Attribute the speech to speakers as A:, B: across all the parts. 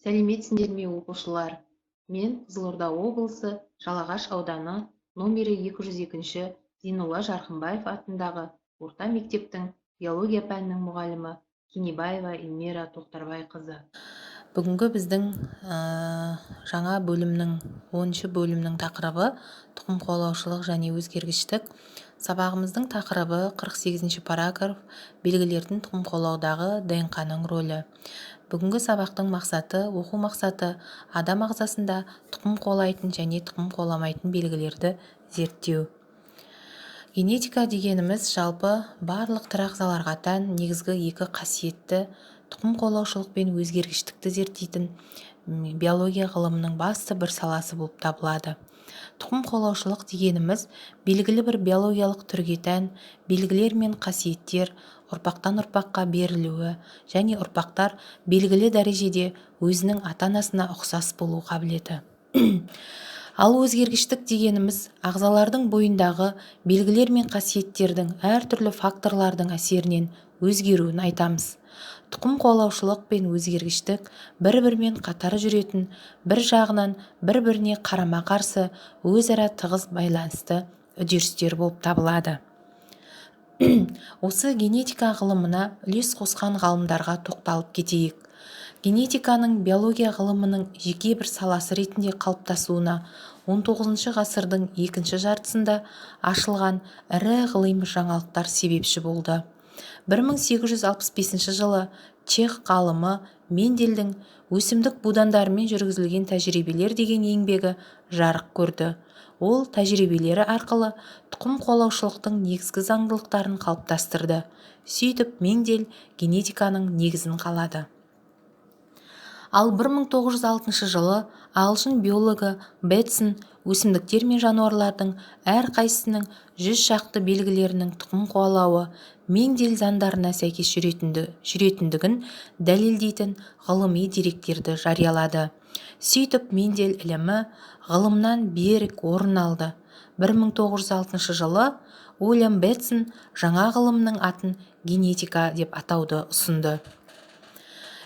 A: Сәлеметсіңдер ме оқушылар? Мен Қызылорда облысы Жалағаш ауданы номері 202-ші Зейнолла Жарқынбаев атындағы орта мектептің биология пәнінің мұғалімі Кенебаева Эльмира Тоқтарбайқызы.
B: Бүгінгі біздің жаңа бөлімнің 10-ші бөлімнің тақырыбы тұқым қуалаушылық және өзгергіштік. Сабағымыздың тақырыбы 48-ші параграф белгілердің тұқым қуалаудағы ДНК-ның рөлі. Бүгінгі сабақтың оқу мақсаты адам ағзасында тұқым қуалайтын және тұқым қуаламайтын белгілерді зерттеу. Генетика дегеніміз жалпы барлық тірі ағзаларға тән негізгі екі қасиетті тұқым қуалаушылық пен өзгергіштікті зерттейтін биология ғылымының басты бір саласы болып табылады. Тұқым қуалаушылық дегеніміз белгілі бір биологиялық түрге тән белгілер мен қасиеттер ұрпақтан ұрпаққа берілуі және ұрпақтар белгілі дәрежеде өзінің ата-анасына ұқсас болу қабілеті. Ал өзгергіштік дегеніміз ағзалардың бойындағы белгілер мен қасиеттердің әртүрлі факторлардың әсерінен өзгеруін айтамыз. Тұқым қуалаушылық пен өзгергіштік бір-бірімен қатар жүретін, бір жағынан бір-біріне қарама-қарсы өзара тығыз байланысты үдерістер болып табылады. Осы генетика ғылымына үлес қосқан ғалымдарға тоқталып кетейік. Генетиканың биология ғылымының жеке бір саласы ретінде қалыптасуына 19 ғасырдың екінші жартысында ашылған ірі ғылыми жаңалықтар себепші болды. 1865 жылы чех ғалымы Мендельдің өсімдік будандарымен жүргізілген тәжірибелер деген еңбегі жарық көрді. Ол тәжірибелері арқылы тұқым қуалаушылықтың негізгі заңдылықтарын қалыптастырды. Сөйтіп Мендель генетиканың негізін қалады. Ал 1906 жылы ағылшын биологы Бэтсон өсімдіктер мен жануарлардың әрқайсысының 100 шақты белгілерінің тұқым қуалауы Мендель заңдарына сәйкес жүретіндігін дәлелдейтін ғылыми деректерді жариялады. Сөйтіп Мендель ілімі ғылымнан берік орын алды. 1906 жылы Уильям Бэтсон жаңа ғылымның атын генетика деп атауды ұсынды.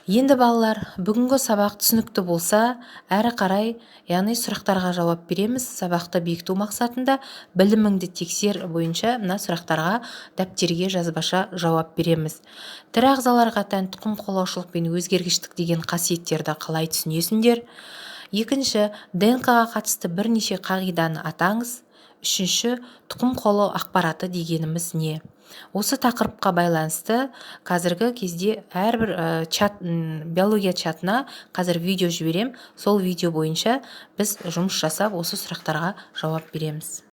B: Енді балалар, бүгінгі сабақ түсінікті болса, әрі қарай, яғни сұрақтарға жауап береміз. Сабақты бекіту мақсатында біліміңді тексер бойынша мына сұрақтарға дәптерге жазбаша жауап береміз. Тірі ағзаларға тән тұқым қуалаушылық пен өзгергіштік деген қасиеттерді қалай түсінесіңдер? Екінші, ДНК-ға қатысты бірнеше қағиданы атаңыз. Үшінші, тұқым қуалау ақпараты дегеніміз не? Осы тақырыпқа байланысты қазіргі кезде әрбір биология чатына қазір видео жіберем. Сол видео бойынша біз жұмыс жасап осы сұрақтарға жауап береміз.